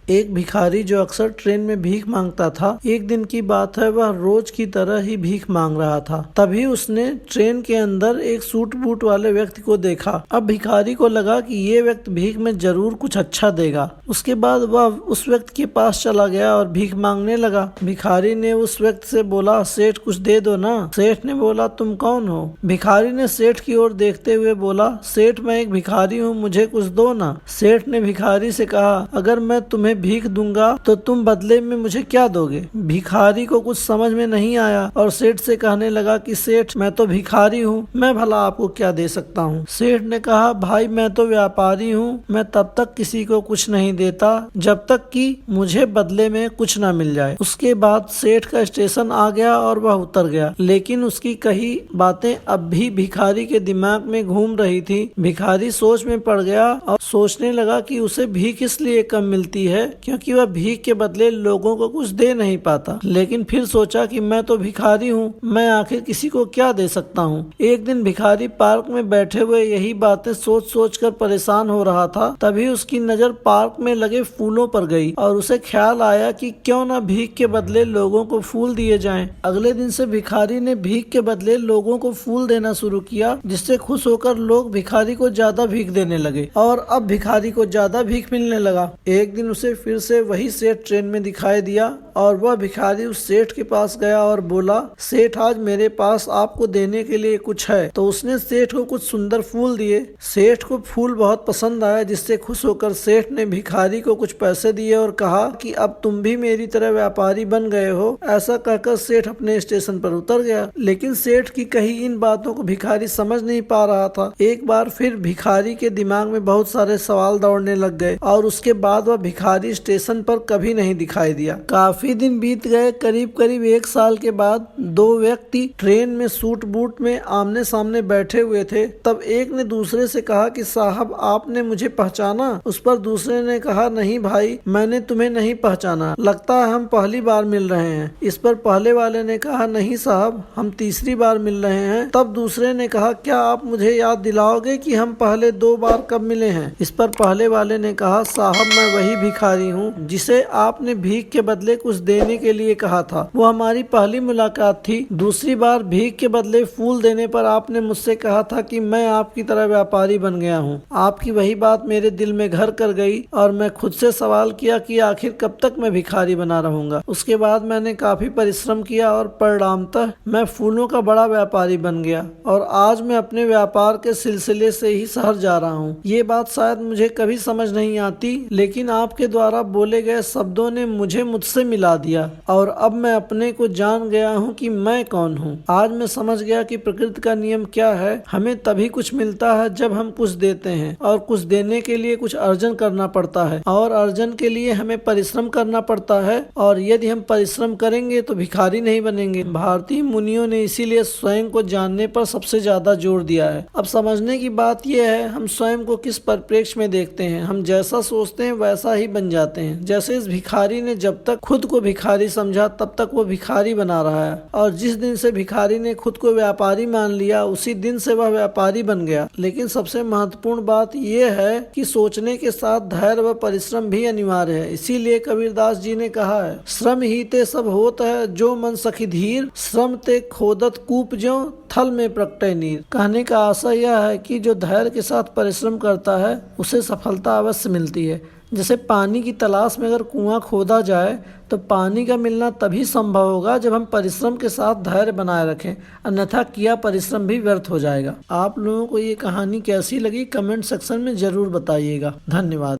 एक भिखारी जो अक्सर ट्रेन में भीख मांगता था, एक दिन की बात है वह रोज की तरह ही भीख मांग रहा था। तभी उसने ट्रेन के अंदर एक सूट बूट वाले व्यक्ति को देखा। अब भिखारी को लगा कि ये व्यक्ति भीख में जरूर कुछ अच्छा देगा। उसके बाद वह उस व्यक्ति के पास चला गया और भीख मांगने लगा। भिखारी ने उस व्यक्ति से बोला, सेठ कुछ दे दो ना। सेठ ने बोला, तुम कौन हो? भिखारी ने सेठ की ओर देखते हुए बोला, सेठ मैं एक भिखारी हूँ, मुझे कुछ दो ना। सेठ ने भिखारी से कहा, अगर मैं तुम्हें भीख दूंगा तो तुम बदले में मुझे क्या दोगे? भिखारी को कुछ समझ में नहीं आया और सेठ से कहने लगा कि सेठ मैं तो भिखारी हूँ, मैं भला आपको क्या दे सकता हूँ। सेठ ने कहा, भाई मैं तो व्यापारी हूँ, मैं तब तक किसी को कुछ नहीं देता जब तक कि मुझे बदले में कुछ ना मिल जाए। उसके बाद सेठ का स्टेशन आ गया और वह उतर गया, लेकिन उसकी कही बातें अब भी भिखारी के दिमाग में घूम रही थी। भिखारी सोच में पड़ गया और सोचने लगा कि उसे भीख इसलिए कम मिलती है क्योंकि वह भीख के बदले लोगों को कुछ दे नहीं पाता। लेकिन फिर सोचा कि मैं तो भिखारी हूँ, मैं आखिर किसी को क्या दे सकता हूँ। एक दिन भिखारी पार्क में बैठे हुए यही बातें सोच सोच कर परेशान हो रहा था। तभी उसकी नजर पार्क में लगे फूलों पर गई और उसे ख्याल आया कि क्यों न भीख के बदले लोगों को फूल दिए जाएं। अगले दिन से भिखारी ने भीख के बदले लोगों को फूल देना शुरू किया, जिससे खुश होकर लोग भिखारी को ज्यादा भीख देने लगे और अब भिखारी को ज्यादा भीख मिलने लगा। एक दिन उसे फिर से वही सेठ ट्रेन में दिखाई दिया और वह भिखारी उस सेठ के पास गया और बोला, सेठ आज मेरे पास आपको देने के लिए कुछ है। तो उसने सेठ को कुछ सुंदर फूल दिए। सेठ को फूल बहुत पसंद आया, जिससे खुश होकर सेठ ने भिखारी को कुछ पैसे दिए और कहा कि अब तुम भी मेरी तरह व्यापारी बन गए हो। ऐसा कहकर सेठ अपने स्टेशन पर उतर गया, लेकिन सेठ की कही इन बातों को भिखारी समझ नहीं पा रहा था। एक बार फिर भिखारी के दिमाग में बहुत सारे सवाल दौड़ने लग गए और उसके बाद वह भिखारी स्टेशन पर कभी नहीं दिखाई दिया। काफी दिन बीत गए। करीब करीब 1 साल के बाद दो व्यक्ति ट्रेन में सूट बूट में आमने सामने बैठे हुए थे। तब एक ने दूसरे से कहा कि साहब आपने मुझे पहचाना? उस पर दूसरे ने कहा, नहीं भाई मैंने तुम्हें नहीं पहचाना, लगता है हम पहली बार मिल रहे हैं। इस पर पहले वाले ने कहा, नहीं साहब हम तीसरी बार मिल रहे हैं। तब दूसरे ने कहा, क्या आप मुझे याद दिलाओगे कि हम पहले 2 बार कब मिले हैं? इस पर पहले वाले ने कहा, साहब मैं वही भिखारी हूँ जिसे आपने भीख के बदले कुछ देने के लिए कहा था। वो हमारी पहली मुलाकात थी। दूसरी बार भीख के बदले फूल देने पर आपने मुझसे कहा था कि मैं आपकी तरह व्यापारी बन गया हूँ। आपकी वही बात मेरे दिल में घर कर गई और मैं खुद से सवाल किया कि आखिर कब तक मैं भिखारी बना रहूंगा। उसके बाद मैंने काफी परिश्रम किया और परिणामतः मैं फूलों का बड़ा व्यापारी बन गया और आज मैं अपने व्यापार के सिलसिले से ही शहर जा रहा हूँ। ये बात शायद मुझे कभी समझ नहीं आती, लेकिन आपके द्वारा बोले गए शब्दों ने मुझे मुझसे मिला दिया और अब मैं अपने को जान गया हूँ कि मैं कौन हूँ। आज मैं समझ गया कि प्रकृति का नियम क्या है। हमें तभी कुछ मिलता है जब हम कुछ देते हैं और कुछ देने के लिए कुछ अर्जन करना पड़ता है और अर्जन के लिए हमें परिश्रम करना पड़ता है और यदि हम परिश्रम करेंगे तो भिखारी नहीं बनेंगे। भारतीय मुनियों ने इसीलिए स्वयं को जानने पर सबसे ज्यादा जोर दिया है। अब समझने की बात यह है हम स्वयं को किस परिप्रेक्ष्य में देखते हैं। हम जैसा सोचते हैं वैसा ही बन जाते हैं। जैसे इस भिखारी ने जब तक खुद को भिखारी समझा तब तक वो भिखारी बना रहा है और जिस दिन से भिखारी ने खुद को व्यापारी मान लिया उसी दिन से वह व्यापारी बन गया। लेकिन सबसे महत्वपूर्ण बात यह है कि सोचने के साथ धैर्य व परिश्रम भी अनिवार्य है। इसीलिए कबीरदास जी ने कहा है, श्रम ही ते सब होत है जो मन सखी धीर, श्रम ते खोदत कूप ज्यों थल में प्रकटे नीर। कहने का आशय यह है कि जो धैर्य के साथ परिश्रम करता है उसे सफलता अवश्य मिलती है। जैसे पानी की तलाश में अगर कुआं खोदा जाए तो पानी का मिलना तभी संभव होगा जब हम परिश्रम के साथ धैर्य बनाए रखें, अन्यथा किया परिश्रम भी व्यर्थ हो जाएगा। आप लोगों को ये कहानी कैसी लगी कमेंट सेक्शन में जरूर बताइएगा। धन्यवाद।